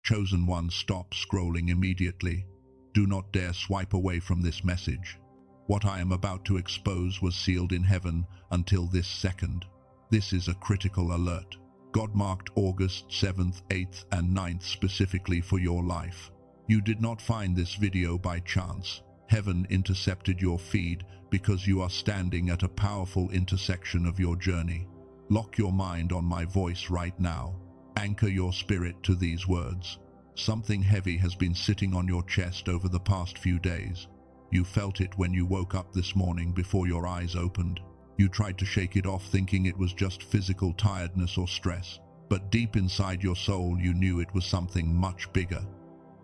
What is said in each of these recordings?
Chosen one, stop scrolling immediately. Do not dare swipe away from this message. What I am about to expose was sealed in heaven until this second. This is a critical alert. God marked August 7th, 8th, and 9th specifically for your life. You did not find this video by chance. Heaven intercepted your feed because you are standing at a powerful intersection of your journey. Lock your mind on my voice right now. Anchor your spirit to these words. Something heavy has been sitting on your chest over the past few days. You felt it when you woke up this morning before your eyes opened. You tried to shake it off thinking it was just physical tiredness or stress. But deep inside your soul you knew it was something much bigger.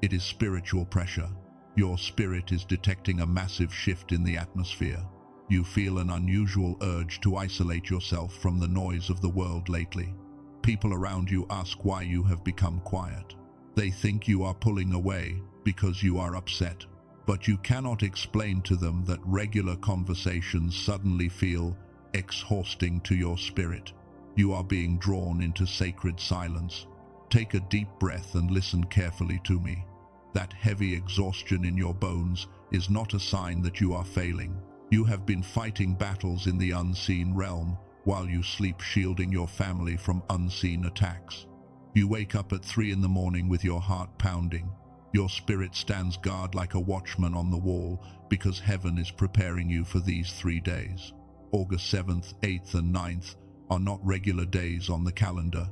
It is spiritual pressure. Your spirit is detecting a massive shift in the atmosphere. You feel an unusual urge to isolate yourself from the noise of the world lately. People around you ask why you have become quiet. They think you are pulling away because you are upset. But you cannot explain to them that regular conversations suddenly feel exhausting to your spirit. You are being drawn into sacred silence. Take a deep breath and listen carefully to me. That heavy exhaustion in your bones is not a sign that you are failing. You have been fighting battles in the unseen realm while you sleep, shielding your family from unseen attacks. You wake up at 3 in the morning with your heart pounding. Your spirit stands guard like a watchman on the wall because heaven is preparing you for these 3 days. August 7th, 8th, and 9th are not regular days on the calendar.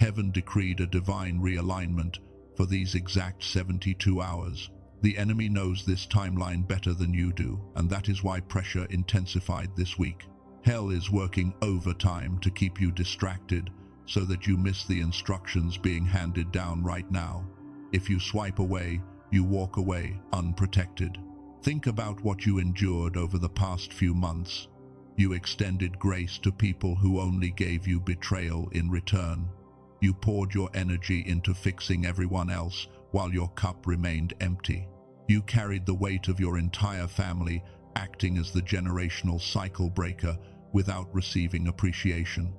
Heaven decreed a divine realignment for these exact 72 hours. The enemy knows this timeline better than you do, and that is why pressure intensified this week. Hell is working overtime to keep you distracted so that you miss the instructions being handed down right now. If you swipe away, you walk away unprotected. Think about what you endured over the past few months. You extended grace to people who only gave you betrayal in return. You poured your energy into fixing everyone else while your cup remained empty. You carried the weight of your entire family, acting as the generational cycle breaker without receiving appreciation.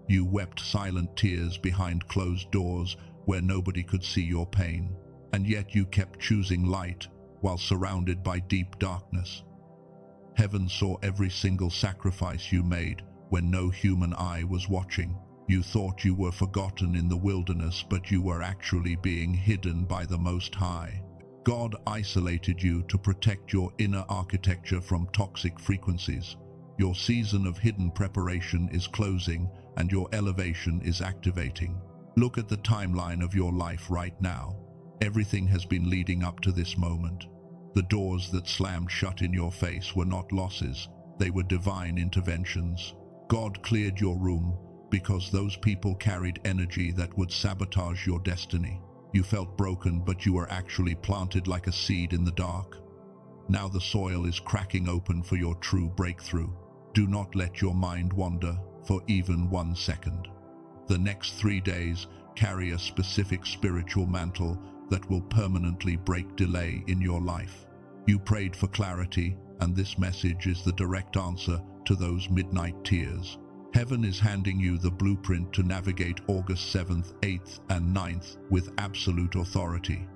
You wept silent tears behind closed doors where nobody could see your pain, and yet you kept choosing light while surrounded by deep darkness. Heaven saw every single sacrifice you made when no human eye was watching. You thought you were forgotten in the wilderness, but you were actually being hidden by the Most High. God isolated you to protect your inner architecture from toxic frequencies. Your season of hidden preparation is closing, and your elevation is activating. Look at the timeline of your life right now. Everything has been leading up to this moment. The doors that slammed shut in your face were not losses, they were divine interventions. God cleared your room because those people carried energy that would sabotage your destiny. You felt broken, but you were actually planted like a seed in the dark. Now the soil is cracking open for your true breakthrough. Do not let your mind wander for even 1 second. The next 3 days carry a specific spiritual mantle that will permanently break delay in your life. You prayed for clarity, and this message is the direct answer to those midnight tears. Heaven is handing you the blueprint to navigate August 7th, 8th, and 9th with absolute authority.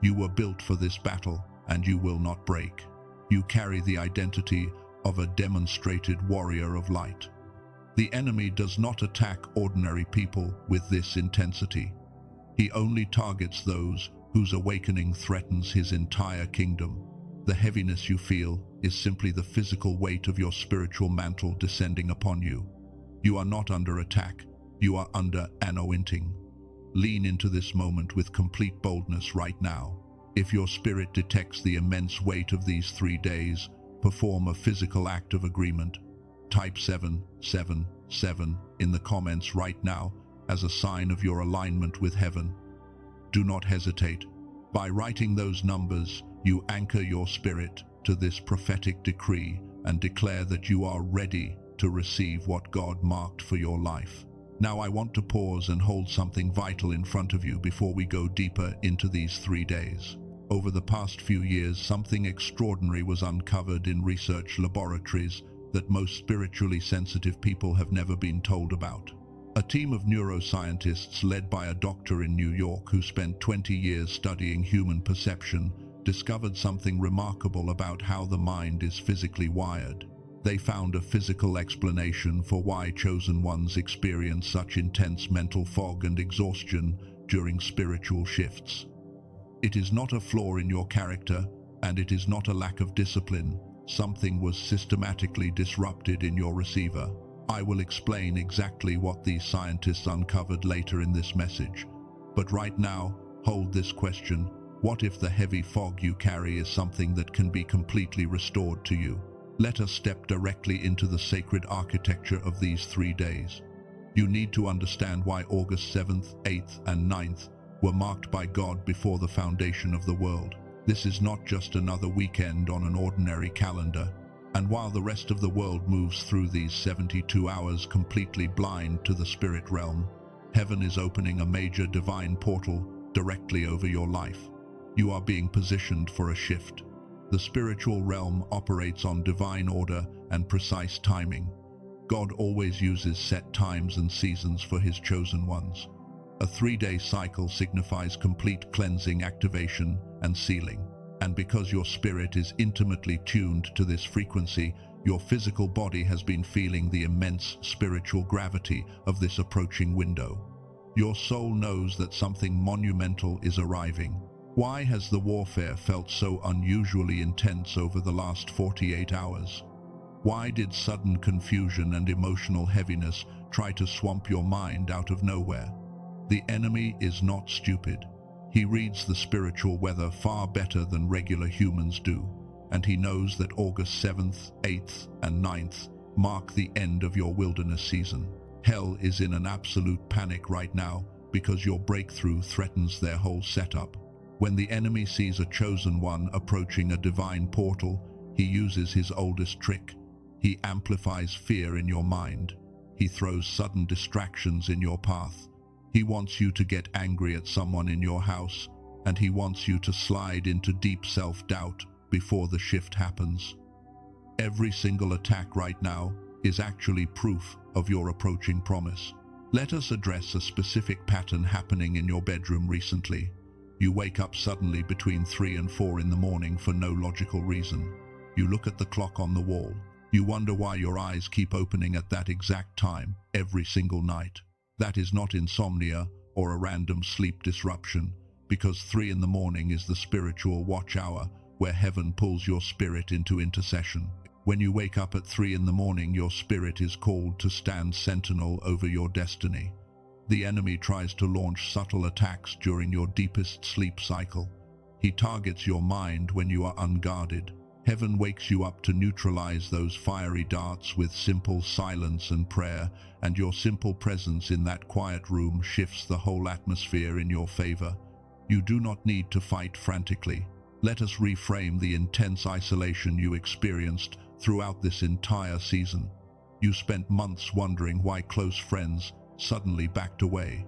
You were built for this battle, and you will not break. You carry the identity of a demonstrated warrior of light. The enemy does not attack ordinary people with this intensity. He only targets those whose awakening threatens his entire kingdom. The heaviness you feel is simply the physical weight of your spiritual mantle descending upon you. You are not under attack, you are under anointing. Lean into this moment with complete boldness right now. If your spirit detects the immense weight of these 3 days, perform a physical act of agreement. Type 777 in the comments right now as a sign of your alignment with heaven. Do not hesitate. By writing those numbers, you anchor your spirit to this prophetic decree and declare that you are ready to receive what God marked for your life. Now I want to pause and hold something vital in front of you before we go deeper into these 3 days. Over the past few years, something extraordinary was uncovered in research laboratories that most spiritually sensitive people have never been told about. A team of neuroscientists led by a doctor in New York who spent 20 years studying human perception discovered something remarkable about how the mind is physically wired. They found a physical explanation for why chosen ones experience such intense mental fog and exhaustion during spiritual shifts. It is not a flaw in your character, and it is not a lack of discipline. Something was systematically disrupted in your receiver. I will explain exactly what these scientists uncovered later in this message. But right now, hold this question: what if the heavy fog you carry is something that can be completely restored to you? Let us step directly into the sacred architecture of these 3 days. You need to understand why August 7th, 8th, and 9th were marked by God before the foundation of the world. This is not just another weekend on an ordinary calendar. And while the rest of the world moves through these 72 hours completely blind to the spirit realm, heaven is opening a major divine portal directly over your life. You are being positioned for a shift. The spiritual realm operates on divine order and precise timing. God always uses set times and seasons for his chosen ones. A 3-day cycle signifies complete cleansing, activation, and sealing. And because your spirit is intimately tuned to this frequency, your physical body has been feeling the immense spiritual gravity of this approaching window. Your soul knows that something monumental is arriving. Why has the warfare felt so unusually intense over the last 48 hours? Why did sudden confusion and emotional heaviness try to swamp your mind out of nowhere? The enemy is not stupid. He reads the spiritual weather far better than regular humans do, and he knows that August 7th, 8th, and 9th mark the end of your wilderness season. Hell is in an absolute panic right now because your breakthrough threatens their whole setup. When the enemy sees a chosen one approaching a divine portal, he uses his oldest trick. He amplifies fear in your mind. He throws sudden distractions in your path. He wants you to get angry at someone in your house, and he wants you to slide into deep self-doubt before the shift happens. Every single attack right now is actually proof of your approaching promise. Let us address a specific pattern happening in your bedroom recently. You wake up suddenly between 3 and 4 in the morning for no logical reason. You look at the clock on the wall. You wonder why your eyes keep opening at that exact time every single night. That is not insomnia or a random sleep disruption, because 3 in the morning is the spiritual watch hour where heaven pulls your spirit into intercession. When you wake up at 3 in the morning, your spirit is called to stand sentinel over your destiny. The enemy tries to launch subtle attacks during your deepest sleep cycle. He targets your mind when you are unguarded. Heaven wakes you up to neutralize those fiery darts with simple silence and prayer, and your simple presence in that quiet room shifts the whole atmosphere in your favor. You do not need to fight frantically. Let us reframe the intense isolation you experienced throughout this entire season. You spent months wondering why close friends suddenly backed away.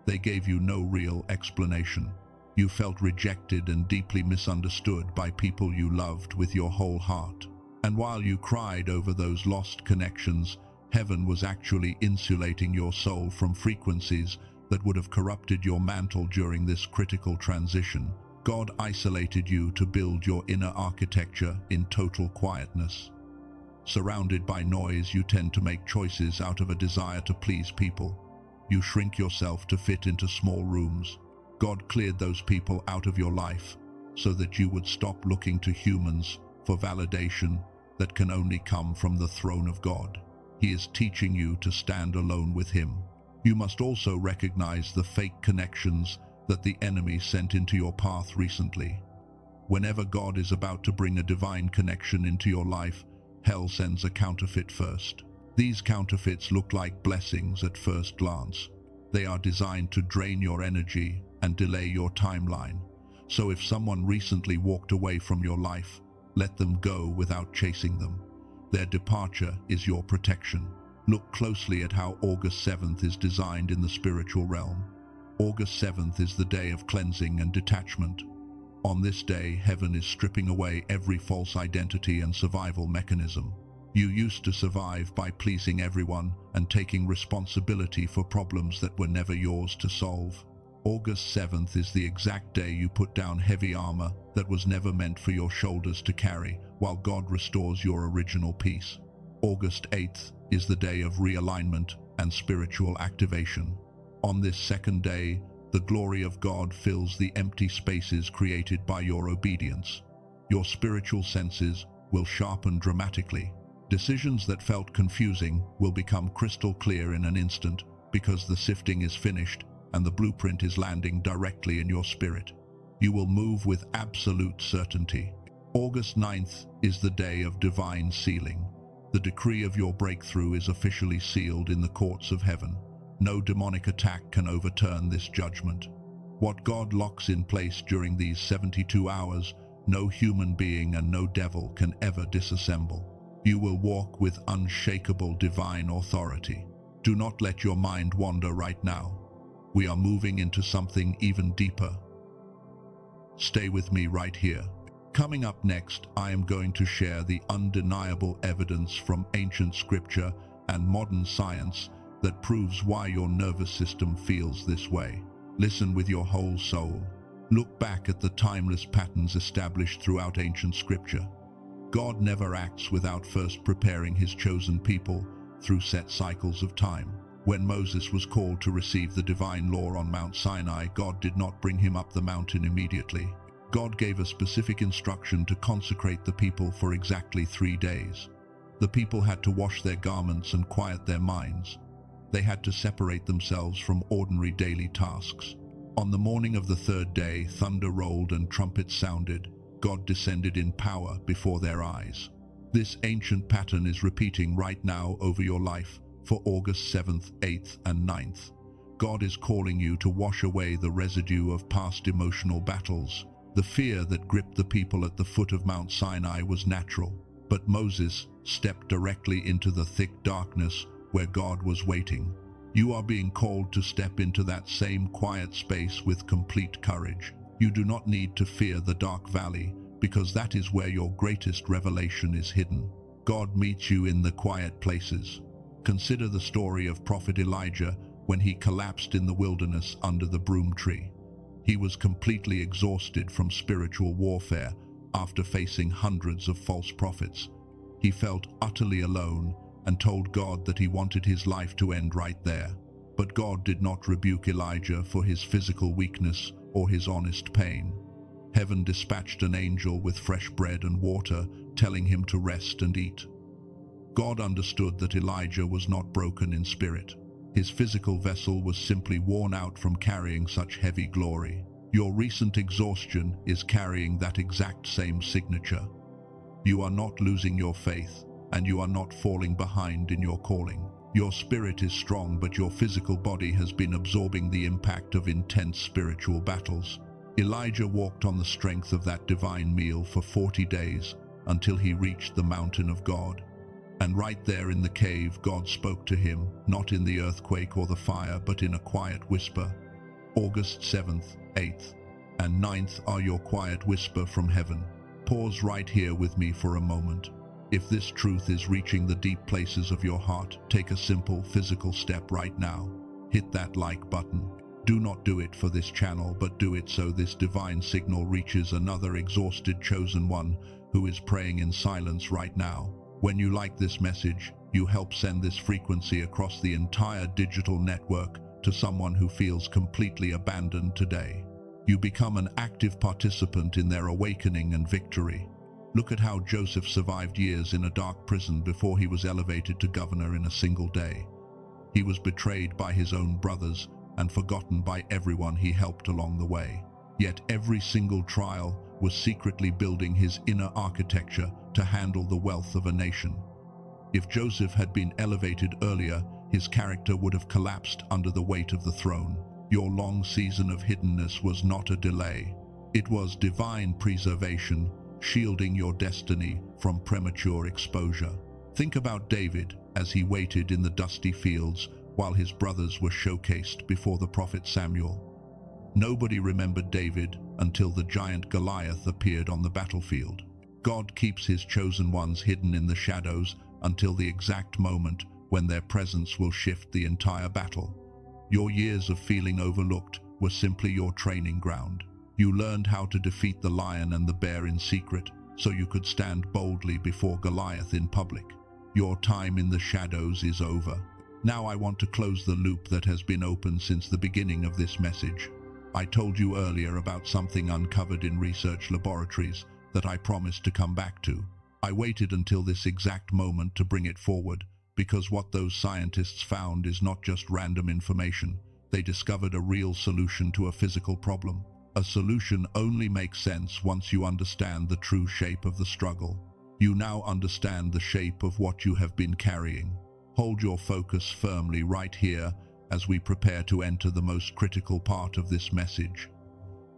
They gave you no real explanation. You felt rejected and deeply misunderstood by people you loved with your whole heart. And while you cried over those lost connections, heaven was actually insulating your soul from frequencies that would have corrupted your mantle during this critical transition. God isolated you to build your inner architecture in total quietness. Surrounded by noise, you tend to make choices out of a desire to please people. You shrink yourself to fit into small rooms. God cleared those people out of your life so that you would stop looking to humans for validation that can only come from the throne of God. He is teaching you to stand alone with Him. You must also recognize the fake connections that the enemy sent into your path recently. Whenever God is about to bring a divine connection into your life, hell sends a counterfeit first. These counterfeits look like blessings at first glance. They are designed to drain your energy and delay your timeline. So if someone recently walked away from your life, let them go without chasing them. Their departure is your protection. Look closely at how August 7th is designed in the spiritual realm. August 7th is the day of cleansing and detachment. On this day, heaven is stripping away every false identity and survival mechanism. You used to survive by pleasing everyone and taking responsibility for problems that were never yours to solve. August 7th is the exact day you put down heavy armor that was never meant for your shoulders to carry, while God restores your original peace. August 8th is the day of realignment and spiritual activation. On this second day, the glory of God fills the empty spaces created by your obedience. Your spiritual senses will sharpen dramatically. Decisions that felt confusing will become crystal clear in an instant because the sifting is finished and the blueprint is landing directly in your spirit. You will move with absolute certainty. August 9th is the day of divine sealing. The decree of your breakthrough is officially sealed in the courts of heaven. No demonic attack can overturn this judgment. What God locks in place during these 72 hours, no human being and no devil can ever disassemble. You will walk with unshakable divine authority. Do not let your mind wander right now. We are moving into something even deeper. Stay with me right here. Coming up next, I am going to share the undeniable evidence from ancient scripture and modern science that proves why your nervous system feels this way. Listen with your whole soul. Look back at the timeless patterns established throughout ancient scripture. God never acts without first preparing his chosen people through set cycles of time. When Moses was called to receive the divine law on Mount Sinai, God did not bring him up the mountain immediately. God gave a specific instruction to consecrate the people for exactly 3 days. The people had to wash their garments and quiet their minds. They had to separate themselves from ordinary daily tasks. On the morning of the 3rd day, thunder rolled and trumpets sounded. God descended in power before their eyes. This ancient pattern is repeating right now over your life for August 7th, 8th, and 9th. God is calling you to wash away the residue of past emotional battles. The fear that gripped the people at the foot of Mount Sinai was natural, but Moses stepped directly into the thick darkness where God was waiting. You are being called to step into that same quiet space with complete courage. You do not need to fear the dark valley, because that is where your greatest revelation is hidden. God meets you in the quiet places. Consider the story of Prophet Elijah when he collapsed in the wilderness under the broom tree. He was completely exhausted from spiritual warfare after facing hundreds of false prophets. He felt utterly alone and told God that he wanted his life to end right there. But God did not rebuke Elijah for his physical weakness or his honest pain. Heaven dispatched an angel with fresh bread and water, telling him to rest and eat. God understood that Elijah was not broken in spirit. His physical vessel was simply worn out from carrying such heavy glory. Your recent exhaustion is carrying that exact same signature. You are not losing your faith, and you are not falling behind in your calling. Your spirit is strong, but your physical body has been absorbing the impact of intense spiritual battles. Elijah walked on the strength of that divine meal for 40 days until he reached the mountain of God. And right there in the cave, God spoke to him, not in the earthquake or the fire, but in a quiet whisper. August 7th, 8th, and 9th are your quiet whisper from heaven. Pause right here with me for a moment. If this truth is reaching the deep places of your heart, take a simple physical step right now. Hit that like button. Do not do it for this channel, but do it so this divine signal reaches another exhausted chosen one who is praying in silence right now. When you like this message, you help send this frequency across the entire digital network to someone who feels completely abandoned today. You become an active participant in their awakening and victory. Look at how Joseph survived years in a dark prison before he was elevated to governor in a single day. He was betrayed by his own brothers and forgotten by everyone he helped along the way. Yet every single trial was secretly building his inner architecture to handle the wealth of a nation. If Joseph had been elevated earlier, his character would have collapsed under the weight of the throne. Your long season of hiddenness was not a delay. It was divine preservation, shielding your destiny from premature exposure. Think about David as he waited in the dusty fields while his brothers were showcased before the prophet Samuel. Nobody remembered David until the giant Goliath appeared on the battlefield. God keeps his chosen ones hidden in the shadows until the exact moment when their presence will shift the entire battle. Your years of feeling overlooked were simply your training ground. You learned how to defeat the lion and the bear in secret, so you could stand boldly before Goliath in public. Your time in the shadows is over. Now I want to close the loop that has been open since the beginning of this message. I told you earlier about something uncovered in research laboratories that I promised to come back to. I waited until this exact moment to bring it forward, because what those scientists found is not just random information. They discovered a real solution to a physical problem. A solution only makes sense once you understand the true shape of the struggle. You now understand the shape of what you have been carrying. Hold your focus firmly right here as we prepare to enter the most critical part of this message.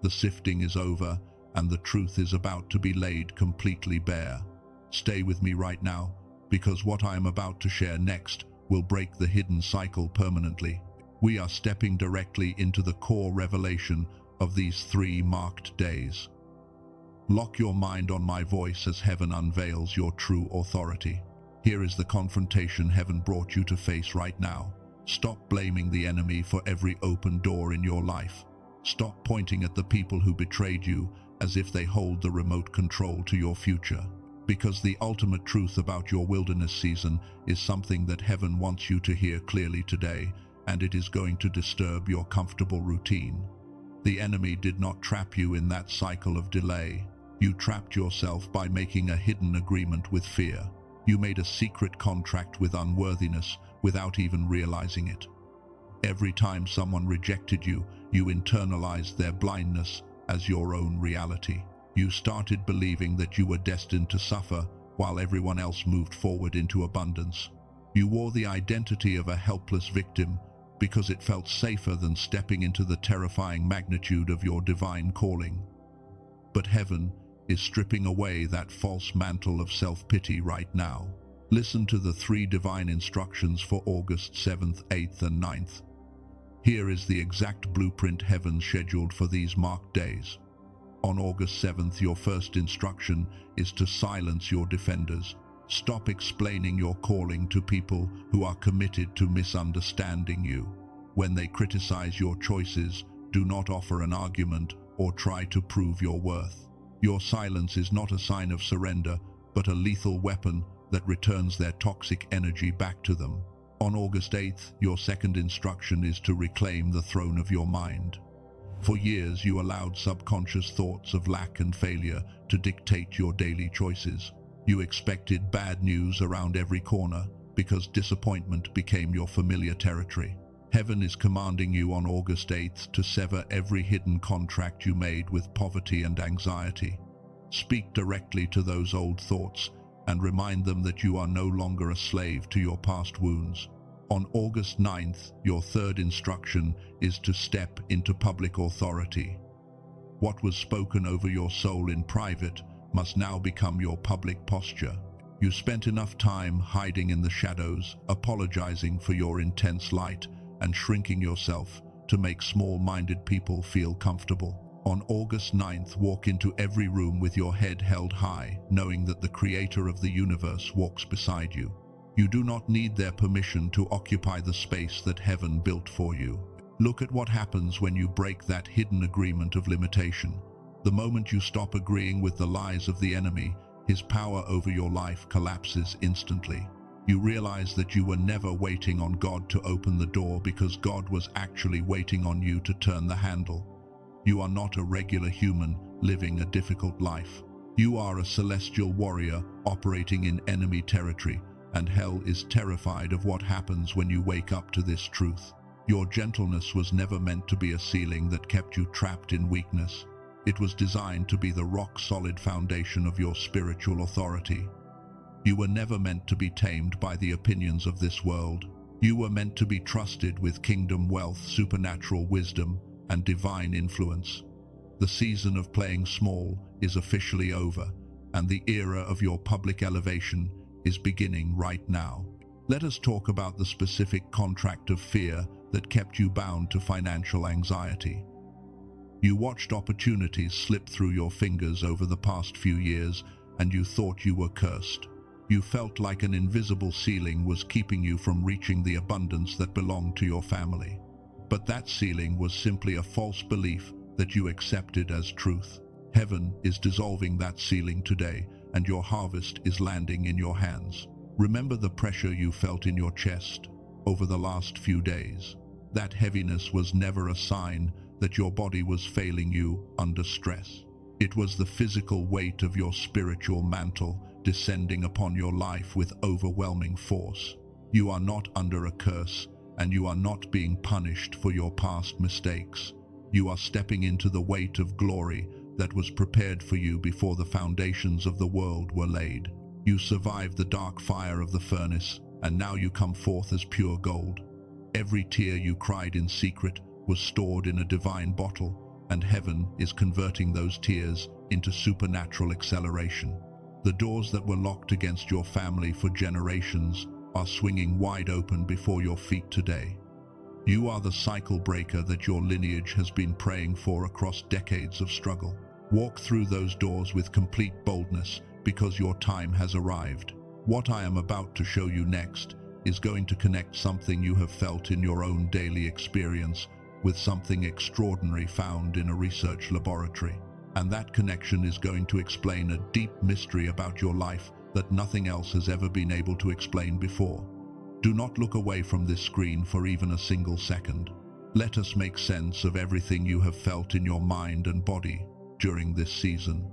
The sifting is over, and the truth is about to be laid completely bare. Stay with me right now, because what I am about to share next will break the hidden cycle permanently. We are stepping directly into the core revelation of these 3 marked days. Lock your mind on my voice as heaven unveils your true authority. Here is the confrontation heaven brought you to face right now. Stop blaming the enemy for every open door in your life. Stop pointing at the people who betrayed you as if they hold the remote control to your future. Because the ultimate truth about your wilderness season is something that heaven wants you to hear clearly today, and it is going to disturb your comfortable routine. The enemy did not trap you in that cycle of delay. You trapped yourself by making a hidden agreement with fear. You made a secret contract with unworthiness without even realizing it. Every time someone rejected you, you internalized their blindness as your own reality. You started believing that you were destined to suffer while everyone else moved forward into abundance. You wore the identity of a helpless victim because it felt safer than stepping into the terrifying magnitude of your divine calling. But heaven is stripping away that false mantle of self-pity right now. Listen to the 3 divine instructions for August 7th, 8th, and 9th. Here is the exact blueprint heaven scheduled for these marked days. On August 7th, your first instruction is to silence your defenders. Stop explaining your calling to people who are committed to misunderstanding you. When they criticize your choices, do not offer an argument or try to prove your worth. Your silence is not a sign of surrender, but a lethal weapon that returns their toxic energy back to them. On August 8th, your second instruction is to reclaim the throne of your mind. For years, you allowed subconscious thoughts of lack and failure to dictate your daily choices. You expected bad news around every corner because disappointment became your familiar territory. Heaven is commanding you on August 8th to sever every hidden contract you made with poverty and anxiety. Speak directly to those old thoughts and remind them that you are no longer a slave to your past wounds. On August 9th, your third instruction is to step into public authority. What was spoken over your soul in private must now become your public posture. You spent enough time hiding in the shadows, apologizing for your intense light, and shrinking yourself to make small-minded people feel comfortable. On August 9th, walk into every room with your head held high, knowing that the Creator of the universe walks beside you. You do not need their permission to occupy the space that heaven built for you. Look at what happens when you break that hidden agreement of limitation. The moment you stop agreeing with the lies of the enemy, his power over your life collapses instantly. You realize that you were never waiting on God to open the door because God was actually waiting on you to turn the handle. You are not a regular human living a difficult life. You are a celestial warrior operating in enemy territory, and hell is terrified of what happens when you wake up to this truth. Your gentleness was never meant to be a ceiling that kept you trapped in weakness. It was designed to be the rock-solid foundation of your spiritual authority. You were never meant to be tamed by the opinions of this world. You were meant to be trusted with kingdom wealth, supernatural wisdom, and divine influence. The season of playing small is officially over, and the era of your public elevation is beginning right now. Let us talk about the specific contract of fear that kept you bound to financial anxiety. You watched opportunities slip through your fingers over the past few years, and you thought you were cursed. You felt like an invisible ceiling was keeping you from reaching the abundance that belonged to your family. But that ceiling was simply a false belief that you accepted as truth. Heaven is dissolving that ceiling today, and your harvest is landing in your hands. Remember the pressure you felt in your chest over the last few days. That heaviness was never a sign that your body was failing you under stress. It was the physical weight of your spiritual mantle descending upon your life with overwhelming force. You are not under a curse, and you are not being punished for your past mistakes. You are stepping into the weight of glory that was prepared for you before the foundations of the world were laid. You survived the dark fire of the furnace, and now you come forth as pure gold. Every tear you cried in secret was stored in a divine bottle, and heaven is converting those tears into supernatural acceleration. The doors that were locked against your family for generations are swinging wide open before your feet today. You are the cycle breaker that your lineage has been praying for across decades of struggle. Walk through those doors with complete boldness, because your time has arrived. What I am about to show you next is going to connect something you have felt in your own daily experience with something extraordinary found in a research laboratory. And that connection is going to explain a deep mystery about your life that nothing else has ever been able to explain before. Do not look away from this screen for even a single second. Let us make sense of everything you have felt in your mind and body during this season.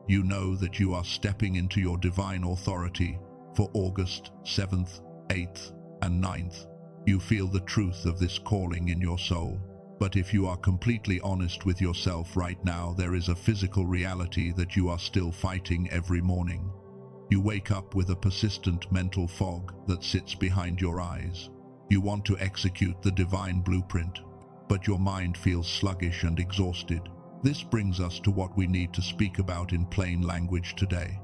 You know that you are stepping into your divine authority for August 7th, 8th, and 9th. You feel the truth of this calling in your soul. But if you are completely honest with yourself right now, there is a physical reality that you are still fighting every morning. You wake up with a persistent mental fog that sits behind your eyes. You want to execute the divine blueprint, but your mind feels sluggish and exhausted. This brings us to what we need to speak about in plain language today.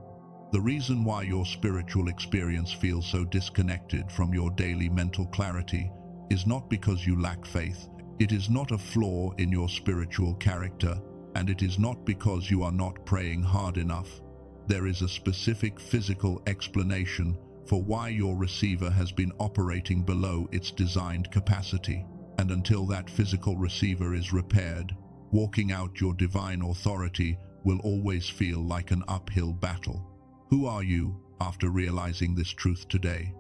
The reason why your spiritual experience feels so disconnected from your daily mental clarity is not because you lack faith. It is not a flaw in your spiritual character, and it is not because you are not praying hard enough. There is a specific physical explanation for why your receiver has been operating below its designed capacity, and until that physical receiver is repaired, walking out your divine authority will always feel like an uphill battle. Who are you after realizing this truth today?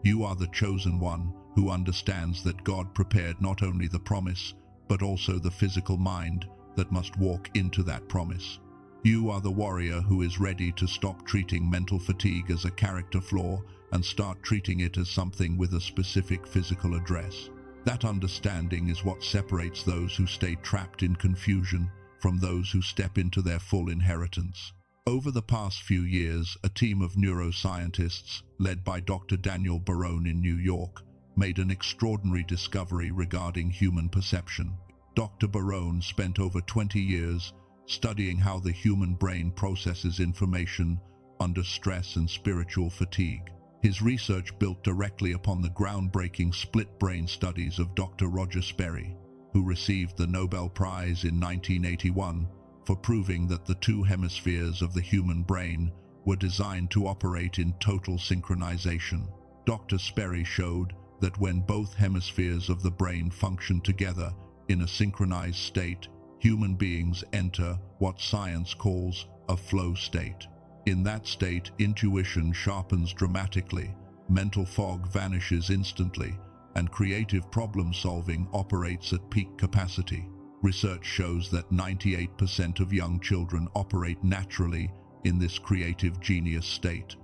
You are the chosen one who understands that God prepared not only the promise, but also the physical mind that must walk into that promise. You are the warrior who is ready to stop treating mental fatigue as a character flaw and start treating it as something with a specific physical address. That understanding is what separates those who stay trapped in confusion from those who step into their full inheritance. Over the past few years, a team of neuroscientists, led by Dr. Daniel Barone in New York, made an extraordinary discovery regarding human perception. Dr. Barone spent over 20 years studying how the human brain processes information under stress and spiritual fatigue. His research built directly upon the groundbreaking split brain studies of Dr. Roger Sperry, who received the Nobel Prize in 1981 for proving that the two hemispheres of the human brain were designed to operate in total synchronization. Dr. Sperry showed that when both hemispheres of the brain function together in a synchronized state, human beings enter what science calls a flow state. In that state, intuition sharpens dramatically, mental fog vanishes instantly, and creative problem-solving operates at peak capacity. Research shows that 98% of young children operate naturally in this creative genius state.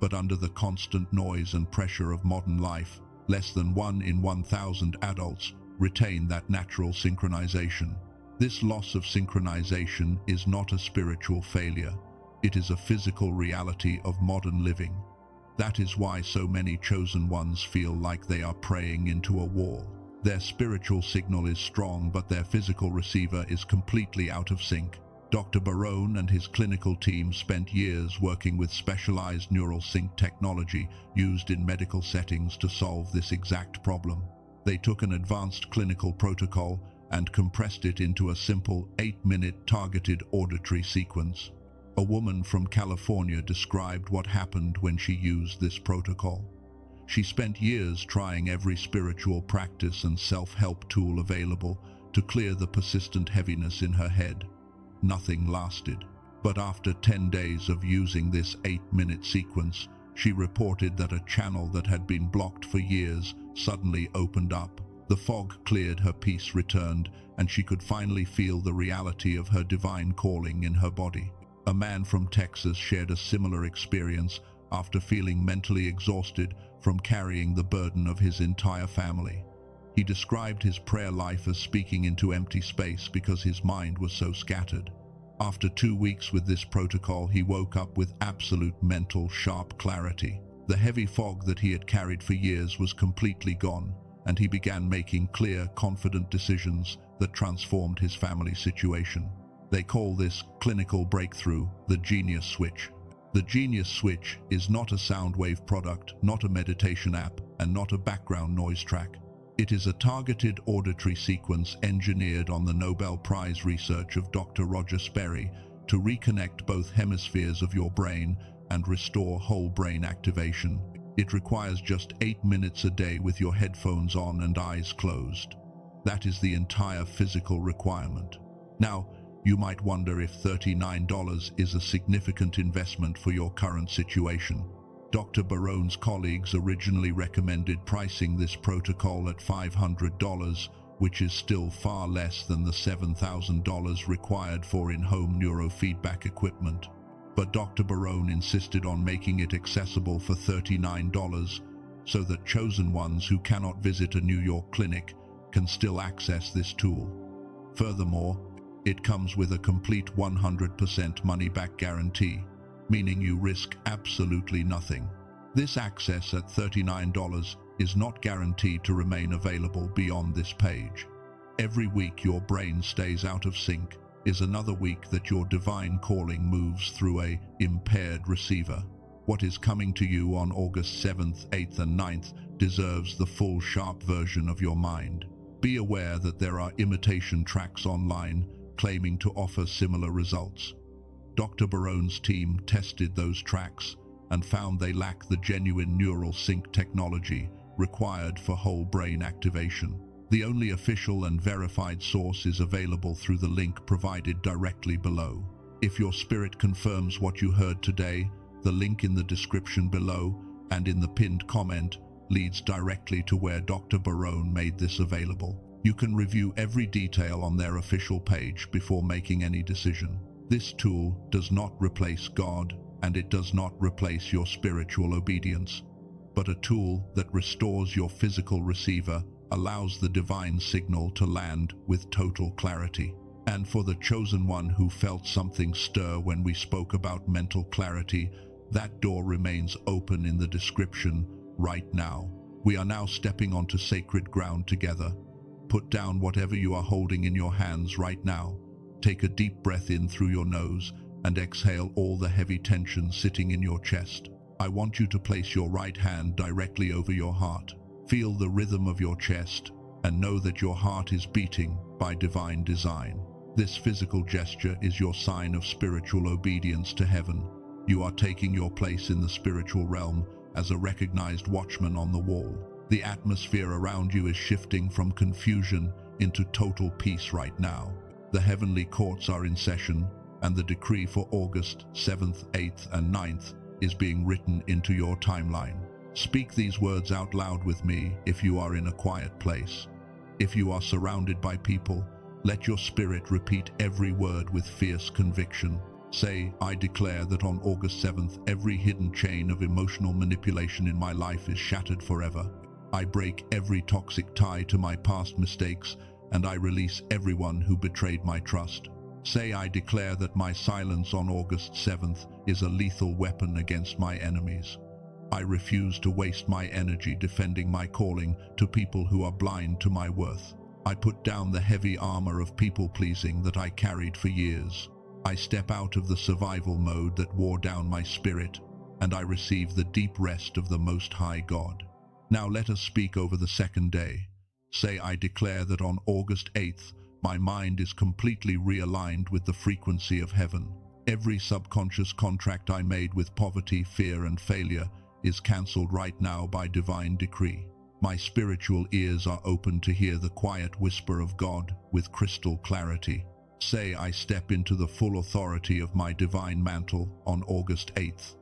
But under the constant noise and pressure of modern life, less than 1 in 1,000 adults retain that natural synchronization. This loss of synchronization is not a spiritual failure. It is a physical reality of modern living. That is why so many chosen ones feel like they are praying into a wall. Their spiritual signal is strong, but their physical receiver is completely out of sync. Dr. Barone and his clinical team spent years working with specialized neural sync technology used in medical settings to solve this exact problem. They took an advanced clinical protocol and compressed it into a simple 8-minute targeted auditory sequence. A woman from California described what happened when she used this protocol. She spent years trying every spiritual practice and self-help tool available to clear the persistent heaviness in her head. Nothing lasted. But after 10 days of using this 8-minute sequence, she reported that a channel that had been blocked for years suddenly opened up. The fog cleared, her peace returned, and she could finally feel the reality of her divine calling in her body. A man from Texas shared a similar experience after feeling mentally exhausted from carrying the burden of his entire family. He described his prayer life as speaking into empty space because his mind was so scattered. After 2 weeks with this protocol, he woke up with absolute mental, sharp clarity. The heavy fog that he had carried for years was completely gone, and he began making clear, confident decisions that transformed his family situation. They call this clinical breakthrough the genius switch. The genius switch is not a sound wave product, not a meditation app, and not a background noise track. It is a targeted auditory sequence engineered on the Nobel Prize research of Dr. Roger Sperry to reconnect both hemispheres of your brain and restore whole brain activation. It requires just 8 minutes a day with your headphones on and eyes closed. That is the entire physical requirement. Now, you might wonder if $39 is a significant investment for your current situation. Dr. Barone's colleagues originally recommended pricing this protocol at $500, which is still far less than the $7,000 required for in-home neurofeedback equipment. But Dr. Barone insisted on making it accessible for $39 so that chosen ones who cannot visit a New York clinic can still access this tool. Furthermore, it comes with a complete 100% money-back guarantee, meaning you risk absolutely nothing. This access at $39 is not guaranteed to remain available beyond this page. Every week your brain stays out of sync is another week that your divine calling moves through a impaired receiver. What is coming to you on August 7th, 8th and 9th deserves the full sharp version of your mind. Be aware that there are imitation tracks online claiming to offer similar results. Dr. Barone's team tested those tracks and found they lack the genuine neural sync technology required for whole brain activation. The only official and verified source is available through the link provided directly below. If your spirit confirms what you heard today, the link in the description below and in the pinned comment leads directly to where Dr. Barone made this available. You can review every detail on their official page before making any decision. This tool does not replace God, and it does not replace your spiritual obedience, but a tool that restores your physical receiver, allows the divine signal to land with total clarity. And for the chosen one who felt something stir when we spoke about mental clarity, that door remains open in the description right now. We are now stepping onto sacred ground together. Put down whatever you are holding in your hands right now. Take a deep breath in through your nose and exhale all the heavy tension sitting in your chest. I want you to place your right hand directly over your heart. Feel the rhythm of your chest and know that your heart is beating by divine design. This physical gesture is your sign of spiritual obedience to heaven. You are taking your place in the spiritual realm as a recognized watchman on the wall. The atmosphere around you is shifting from confusion into total peace right now. The heavenly courts are in session, and the decree for August 7th, 8th, and 9th is being written into your timeline. Speak these words out loud with me if you are in a quiet place. If you are surrounded by people, let your spirit repeat every word with fierce conviction. Say, I declare that on August 7th, every hidden chain of emotional manipulation in my life is shattered forever. I break every toxic tie to my past mistakes, and I release everyone who betrayed my trust. Say, I declare that my silence on August 7th is a lethal weapon against my enemies. I refuse to waste my energy defending my calling to people who are blind to my worth. I put down the heavy armor of people-pleasing that I carried for years. I step out of the survival mode that wore down my spirit, and I receive the deep rest of the Most High God. Now let us speak over the second day. Say, I declare that on August 8th, my mind is completely realigned with the frequency of heaven. Every subconscious contract I made with poverty, fear, and failure is cancelled right now by divine decree. My spiritual ears are open to hear the quiet whisper of God with crystal clarity. Say, I step into the full authority of my divine mantle on August 8th.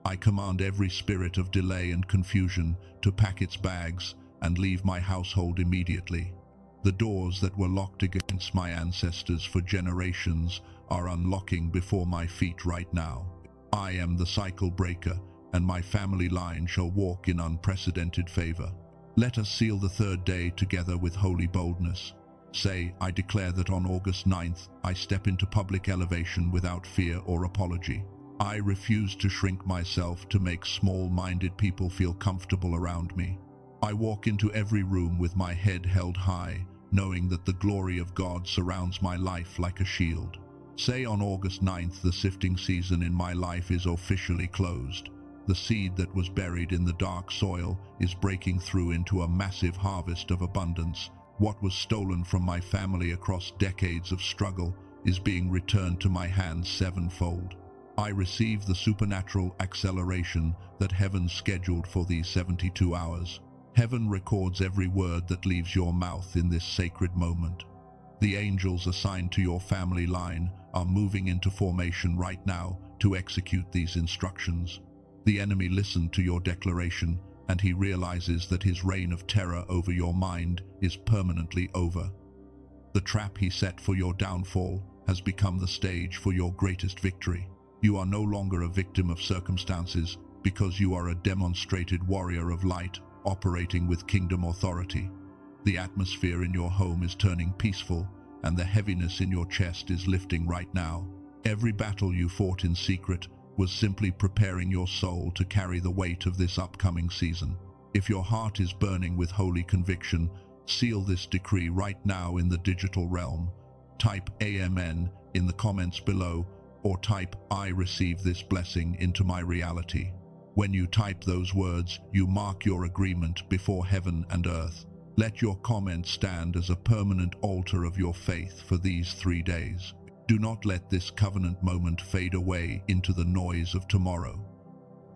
I command every spirit of delay and confusion to pack its bags and leave my household immediately. The doors that were locked against my ancestors for generations are unlocking before my feet right now. I am the cycle breaker, and my family line shall walk in unprecedented favor. Let us seal the third day together with holy boldness. Say, I declare that on August 9th, I step into public elevation without fear or apology. I refuse to shrink myself to make small-minded people feel comfortable around me. I walk into every room with my head held high, knowing that the glory of God surrounds my life like a shield. Say, on August 9th, the sifting season in my life is officially closed. The seed that was buried in the dark soil is breaking through into a massive harvest of abundance. What was stolen from my family across decades of struggle is being returned to my hands sevenfold. I receive the supernatural acceleration that heaven scheduled for these 72 hours. Heaven records every word that leaves your mouth in this sacred moment. The angels assigned to your family line are moving into formation right now to execute these instructions. The enemy listened to your declaration, and he realizes that his reign of terror over your mind is permanently over. The trap he set for your downfall has become the stage for your greatest victory. You are no longer a victim of circumstances because you are a demonstrated warrior of light operating with kingdom authority. The atmosphere in your home is turning peaceful, and the heaviness in your chest is lifting right now. Every battle you fought in secret was simply preparing your soul to carry the weight of this upcoming season. If your heart is burning with holy conviction, seal this decree right now in the digital realm. Type Amen in the comments below, or type I receive this blessing into my reality. When you type those words, you mark your agreement before heaven and earth. Let your comment stand as a permanent altar of your faith for these 3 days. Do not let this covenant moment fade away into the noise of tomorrow.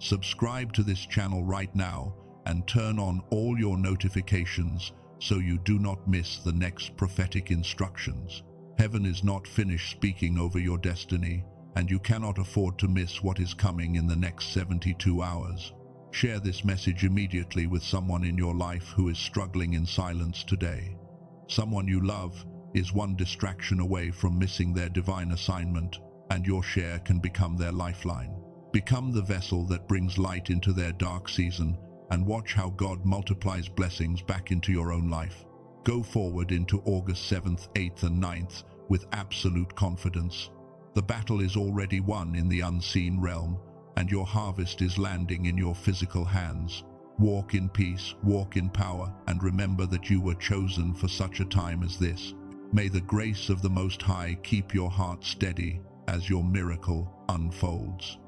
Subscribe to this channel right now and turn on all your notifications so you do not miss the next prophetic instructions. Heaven is not finished speaking over your destiny, and you cannot afford to miss what is coming in the next 72 hours. Share this message immediately with someone in your life who is struggling in silence today. Someone you love is one distraction away from missing their divine assignment, and your share can become their lifeline. Become the vessel that brings light into their dark season, and watch how God multiplies blessings back into your own life. Go forward into August 7th, 8th, and 9th with absolute confidence. The battle is already won in the unseen realm, and your harvest is landing in your physical hands. Walk in peace, walk in power, and remember that you were chosen for such a time as this. May the grace of the Most High keep your heart steady as your miracle unfolds.